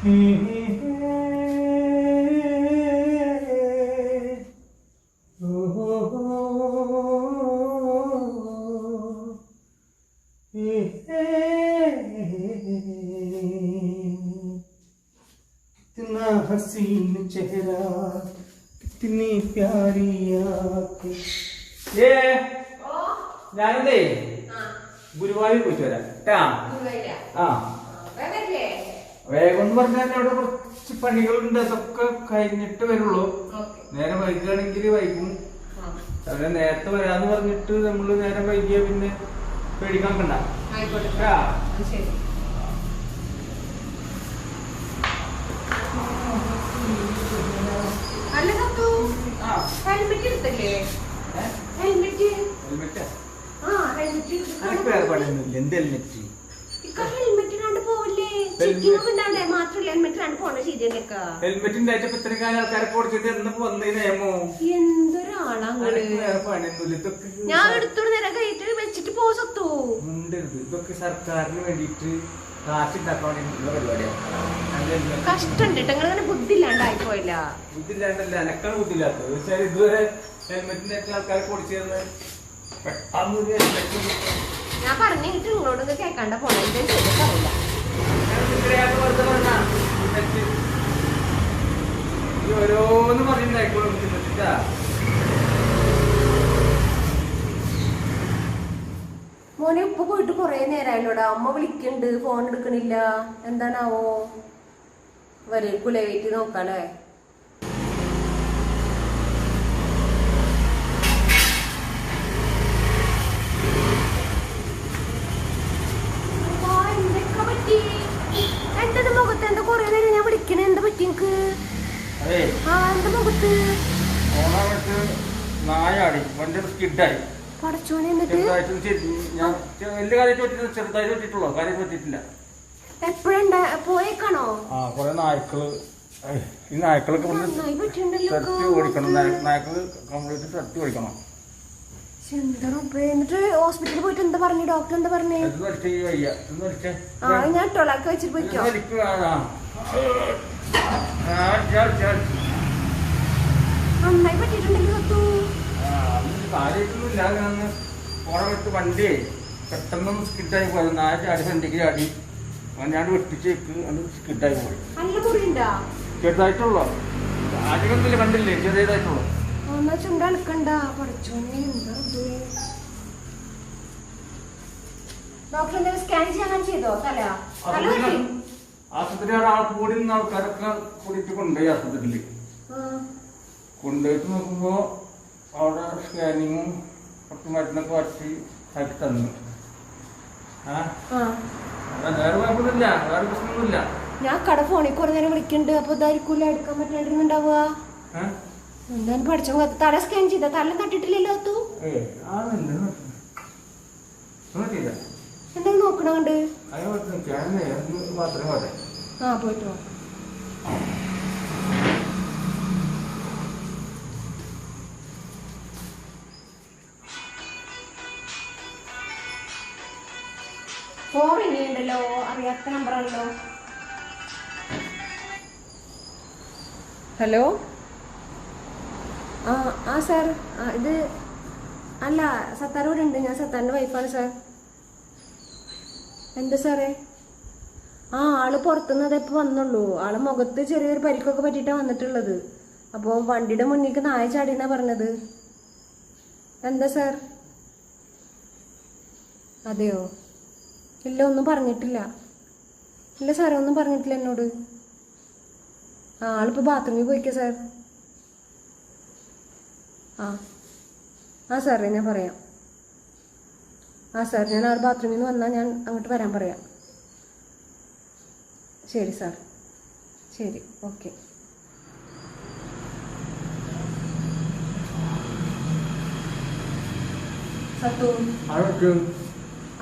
कितना हसीन चेहरा कितनी प्यारी आंखें ഞാനേ ഗുരുവായൂർ പോയിട്ട് വരാം കേട്ടാ. ആ വേഗം എന്ന് പറഞ്ഞാൽ അവിടെ കുറച്ച് പണികളുണ്ട്, അതൊക്കെ കഴിഞ്ഞിട്ട് വരുള്ളൂ. നേരെ വൈകുകയാണെങ്കിൽ വൈകും. അവരെ നേരത്തെ വരാന്ന് പറഞ്ഞിട്ട് നമ്മള് നേരെ വൈകിയ പിന്നെ പേടിക്കാൻ കണ്ട. എന്ത് ഹെൽമെറ്റ്? ഹെൽമെറ്റ് ഉണ്ടായിട്ട് ഇത്രയും കാലം ആൾക്കാരെ കൊടുത്തിട്ട് എന്നപ്പോ വന്നേ നിയമോ? ഞാൻ എടുത്തോട് നേരം കഴിയിട്ട് വെച്ചിട്ട് പോസത്തു. ഇതൊക്കെ സർക്കാരിന് വേണ്ടിട്ട് കാശുണ്ടാക്കാൻ വേണ്ടിട്ടുള്ള പരിപാടിയാണ്. കഷ്ടണ്ട് അങ്ങനെ ബുദ്ധിയില്ലാണ്ടായി പോയില്ല. ബുദ്ധിയില്ലാണ്ടല്ല, എനക്കാണ് ബുദ്ധിയില്ലാത്തത്. വെച്ചാൽ ഇതുവരെ ഹെൽമെറ്റിന്റെ ആൾക്കാരെ കൊടുത്തിരുന്ന് പെട്ടെന്ന് ഞാൻ പറഞ്ഞിട്ട് നിങ്ങളോടൊന്ന് കേൾക്കാണ്ട പോണ ഓരോന്ന് പറഞ്ഞിട്ടുണ്ടായിക്കോളും. മോനെ ഉപ്പ പോയിട്ട് കൊറേ നേരമായല്ലോടാ. അമ്മ വിളിക്കണ്ട്, ഫോൺ എടുക്കണില്ല. എന്താണാവോ? വരേക്കൂലേ, വെയിറ്റ് നോക്കാല്ലേ. എന്റെ മുഖത്ത് എന്താ കൊറേ നേരം ഞാൻ വിളിക്കണേ? എന്താ പറ്റി നിനക്ക്? എന്റെ മുഖത്ത് നായാടി വണ്ടി സ്കിഡായി. പടച്ചോനെ, എന്നിട്ട് ചെറുതായിട്ടുള്ളൂ, കാര്യം പറ്റിയിട്ടില്ല. എപ്പോഴാ പോയേക്കാണോ? ആ കൊറേ നായ്ക്കള്, ഈ നായ്ക്കളൊക്കെ തട്ടി ഓടിക്കണം. നായ്ക്കള് കംപ്ലീറ്റ് തട്ടി ഓടിക്കണം. എന്നിട്ട് ഹോസ്പിറ്റലിൽ പോയിട്ട് എന്താ പറഞ്ഞു? ഡോക്ടർ എന്താ പറഞ്ഞു? ഞാൻ ടൊളാക്ക് വെച്ചിട്ട് പോയിക്കോ. നന്നായി പറ്റിയിട്ടുണ്ടെങ്കിൽ വണ്ടിയെ പെട്ടെന്ന് സ്കിഡായി പോയത്. നായ ചാടി വണ്ടിക്ക് ചാടി ഞാൻ വെട്ടിച്ചേക്ക് അത് സ്കിഡായി പോയി. ചെറുതായിട്ടുള്ളൂ, ആദ്യമൊന്നുമില്ല, കണ്ടില്ലേ? ചെറിയതായിട്ടുള്ളൂ. ചുണ്ടടുക്കണ്ട പഠിച്ചോനെ. ഡോക്ടർ എന്തെങ്കിലും സ്കാൻ ചെയ്യാൻ ചെയ്തോ? തല ആശുപത്രി കൂടി നിന്ന് ആൾക്കാരൊക്കെ കൂടിയിട്ട് കൊണ്ടുപോയി ആശുപത്രിയില്. കൊണ്ടുപോയിട്ട് നോക്കുമ്പോ അവിടെ സ്കാനിങ്ങും കുറച്ച് മരുന്നൊക്കെ വച്ച് ആക്കി തന്നു. വേറെ കുഴപ്പമൊന്നുമില്ല, വേറെ പ്രശ്നമൊന്നുമില്ല. ഞാൻ കട ഫോണിൽ കുറെ നേരം വിളിക്കണ്ട്. അപ്പൊ ഇതായിരിക്കൂല എടുക്കാൻ പറ്റാണ്ടിരുന്നുണ്ടാവുക. എന്തായാലും പഠിച്ചോ. തല സ്കാൻ ചെയ്ത തല തട്ടിട്ടില്ലല്ലോ? എന്തെങ്കിലും നോക്കണുണ്ട്. ആ പോയിട്ട് വാ. ഫോൺ ഇനിയുണ്ടല്ലോ, അറിയാത്ത നമ്പറാണല്ലോ. ഹലോ. ആ സാർ, ഇത് അല്ല, സത്താർ ഉണ്ട്. ഞാൻ സത്താറിൻ്റെ വൈഫാണ് സാർ. എന്താ സാറേ? ആള് പുറത്തുനിന്ന് അതെപ്പോൾ വന്നുള്ളൂ. ആള് മുഖത്ത് ചെറിയൊരു പരിക്കൊക്കെ പറ്റിയിട്ടാണ് വന്നിട്ടുള്ളത്. അപ്പോൾ വണ്ടിയുടെ മുന്നിലേക്ക് നായ ചാടിയെന്നാണ് പറഞ്ഞത്. എന്താ സാർ? അതെയോ? ഇല്ല, ഒന്നും പറഞ്ഞിട്ടില്ല. ഇല്ല സാറേ, ഒന്നും പറഞ്ഞിട്ടില്ല എന്നോട്. ആളിപ്പോൾ ബാത്റൂമിൽ പോയിക്കോ സാർ. ആ സാറേ, ഞാൻ പറയാം. സാർ, ഞാൻ ആൾ ബാത്റൂമിൽ നിന്ന് വന്നാൽ ഞാൻ അങ്ങോട്ട് വരാൻ പറയാം. ശരി സാർ, ശരി, ഓക്കെ. സത്തു,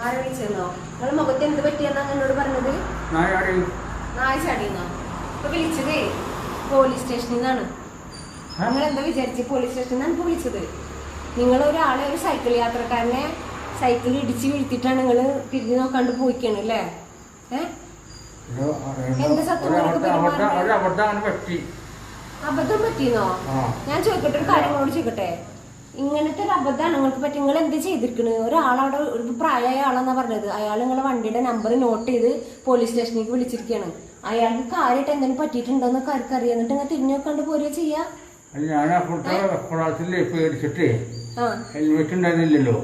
ആരെ വിളിച്ചെന്നോ? നിങ്ങളെ മുഖത്ത് എന്ത് പറ്റിയെന്നാ എന്നോട് പറഞ്ഞത്? നായ ചാടിയെന്നോ? ഇപ്പൊ വിളിച്ചതേ പോലീസ് സ്റ്റേഷനിൽ നിന്നാണ്. നിങ്ങൾ എന്താ വിചാരിച്ച്? പോലീസ് സ്റ്റേഷനിൽ നിന്നാണ് ഇപ്പൊ വിളിച്ചത്. നിങ്ങളൊരാളെ, ഒരു സൈക്കിൾ യാത്രക്കാരനെ സൈക്കിൾ ഇടിച്ച് വീഴ്ത്തിയിട്ടാണ് നിങ്ങൾ തിരിഞ്ഞു നോക്കാണ്ട് പോയിക്കാണ് അല്ലേ? എന്ത് സത്യം അബദ്ധമാണ് പറ്റി. അബദ്ധം പറ്റിയെന്നോ? ഞാൻ ചോദിക്കട്ടെ, ഒരു കാര്യം കൂടി ചോദിക്കട്ടെ. ഇങ്ങനത്തെ ഒരു അബദ്ധമാണ് നിങ്ങൾക്ക് പറ്റി. നിങ്ങൾ എന്ത് ചെയ്തിരിക്കണ്? ഒരാളവിടെ ഒരു പ്രായമായ ആളെന്നാ പറഞ്ഞത്. അയാൾ നിങ്ങളെ വണ്ടിയുടെ നമ്പർ നോട്ട് ചെയ്ത് പോലീസ് സ്റ്റേഷനിലേക്ക് വിളിച്ചിരിക്കുകയാണ്. അയാൾക്ക് കാര്യമായിട്ട് എന്തെങ്കിലും പറ്റിയിട്ടുണ്ടോന്നൊക്കെ ആർക്കറിയാം. എന്നിട്ട് നിങ്ങൾ തിരിഞ്ഞു നോക്കാണ്ട് പോരുക ചെയ്യാ. ഞാൻ അപ്പുറത്തെ പേടിച്ചിട്ടേ ഹെൽമെറ്റ് ഉണ്ടായിരുന്നില്ലല്ലോ.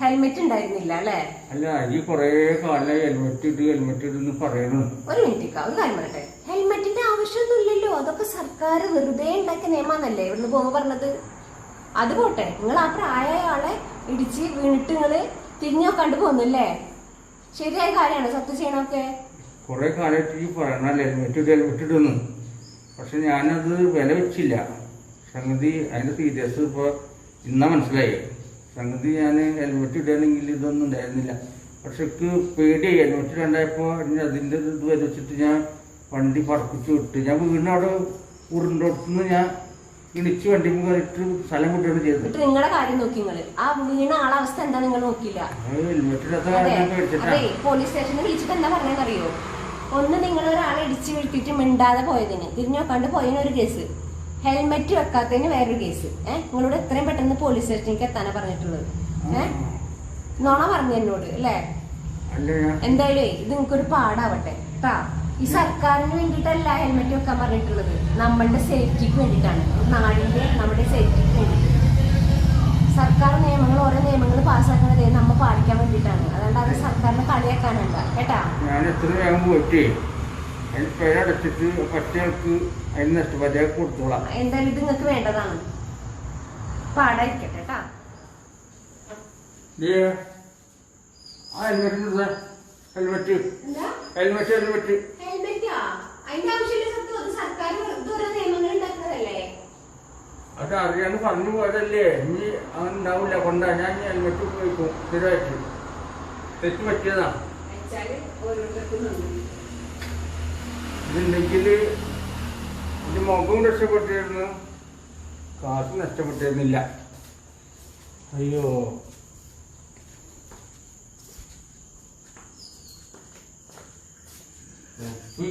ഹെൽമെറ്റ് ഉണ്ടായിരുന്നില്ല അല്ലേ? അല്ല, ഈ കൊറേ കാലം ഹെൽമെറ്റ് ഇതെന്ന് പറയുന്നു. ഒരു മിനിറ്റ്, ഒരു കാര്യം പറയട്ടെ. ഹെൽമെറ്റിന്റെ ആവശ്യമൊന്നും ഇല്ലല്ലോ. അതൊക്കെ സർക്കാർ വെറുതെ ഉണ്ടാക്കിയ നിയമാന്നല്ലേ ഇവിടുന്ന് പോകുമ്പോ പറഞ്ഞത്. അത് പോട്ടെ, നിങ്ങൾ ആ പ്രായമായ ആളെ ഇടിച്ച് വീണിട്ട് നിങ്ങള് തിരിഞ്ഞു നോക്കാണ്ട് പോന്നല്ലേ? ശരിയായ കാര്യമാണ് സത്യം ചെയ്യണമൊക്കെ. കൊറേ കാലമായിട്ട് ഈ പറയണല്ലേ ഹെൽമെറ്റ് ഇടുന്നു. പക്ഷെ ഞാനത് വില വെച്ചില്ല. സംഗതി അതിന്റെ സീരിയസ് ഇപ്പൊ ഇന്നാ മനസ്സിലായി. സംഗതി ഞാൻ ഹെൽമെറ്റ് ഇടുകയാണെങ്കിൽ ഇതൊന്നും ഉണ്ടായിരുന്നില്ല. പക്ഷെ എനിക്ക് പേടിയായി. ഹെൽമെറ്റ് ഇടണ്ടായപ്പോ അതിന്റെ ഇത് വരച്ചിട്ട് ഞാൻ വണ്ടി പറപ്പിച്ച് വിട്ട് ഞാൻ വീടിനവിടെ ഉരുണ്ടോടുത്തുനിന്ന് ഞാൻ ഇടിച്ച് വണ്ടി കയറിയിട്ട് സ്ഥലം വിട്ടാണ് ചെയ്തത്. നിങ്ങളുടെ കാര്യം നോക്കി നിങ്ങള് ആ വീണ ആളെ അവസ്ഥ എന്താ നിങ്ങൾ നോക്കില്ല. ഹെൽമെറ്റ് ഇടാത്ത പോലീസ് സ്റ്റേഷനിൽ വിളിച്ചിട്ട് എന്താ പറഞ്ഞറിയോ? ഒന്ന് നിങ്ങൾ ഒരാളെ ഇടിച്ച് വീഴ്ത്തിട്ട് മിണ്ടാതെ പോയതിന്, തിരിഞ്ഞു നോക്കാണ്ട് പോയതിന് ഒരു കേസ്, ഹെൽമെറ്റ് വെക്കാത്തതിന് വേറൊരു കേസ്. നിങ്ങളോട് എത്രയും പെട്ടെന്ന് പോലീസ് സ്റ്റേഷനിലേക്ക് എത്താനാ പറഞ്ഞിട്ടുള്ളത്. നോണ പറഞ്ഞു എന്നോട് അല്ലേ? എന്തായാലും ഇത് നിങ്ങൾക്കൊരു പാടാവട്ടെ കേട്ടാ. ഈ സർക്കാരിന് വേണ്ടിയിട്ടല്ല ഹെൽമെറ്റ് വെക്കാൻ പറഞ്ഞിട്ടുള്ളത്, നമ്മളുടെ സേഫ്റ്റിക്ക് വേണ്ടിയിട്ടാണ്. നാടിന്റെ നമ്മുടെ സേഫ്റ്റിക്ക് വേണ്ടിയിട്ട് സർക്കാർ നിയമങ്ങൾ, ഓരോ നിയമങ്ങൾ പാസ്സാക്കുന്നത് നമ്മ പാലിക്കാൻ വേണ്ടിയിട്ടാണ്. അതുകൊണ്ട് അത് സർക്കാരിനെ കളിയാക്കാനല്ല കേട്ടാ. ഞാൻ എത്ര വേഗം പോയിട്ടേ പേരടച്ചിട്ട് പറ്റയാൾക്ക് അതിന് നഷ്ടപരിഹാരം കൊടുത്തോളാം. എന്തായാലും ഇത് നിങ്ങൾക്ക് വേണ്ടതാണ്. പാടായിരിക്കട്ടെ കേട്ടാ. ഹെൽമെറ്റ് ഹെൽമെറ്റ് ഹെൽമെറ്റ് അത് അറിയാണ്ട് പറഞ്ഞു പോയതല്ലേ. ഇനി അങ്ങനെ ഉണ്ടാവില്ല. കൊണ്ടാ ഞാൻ ഹെൽമെറ്റ് ഉപയോഗിക്കും സ്ഥിരമായിട്ട്. തെറ്റ് പറ്റിയതാ. ഇതുണ്ടെങ്കിൽ ഇത് മുഖവും രക്ഷപ്പെട്ടിരുന്നു, കാശ് നഷ്ടപ്പെട്ടിരുന്നില്ല. അയ്യോ, ഉപ്പ്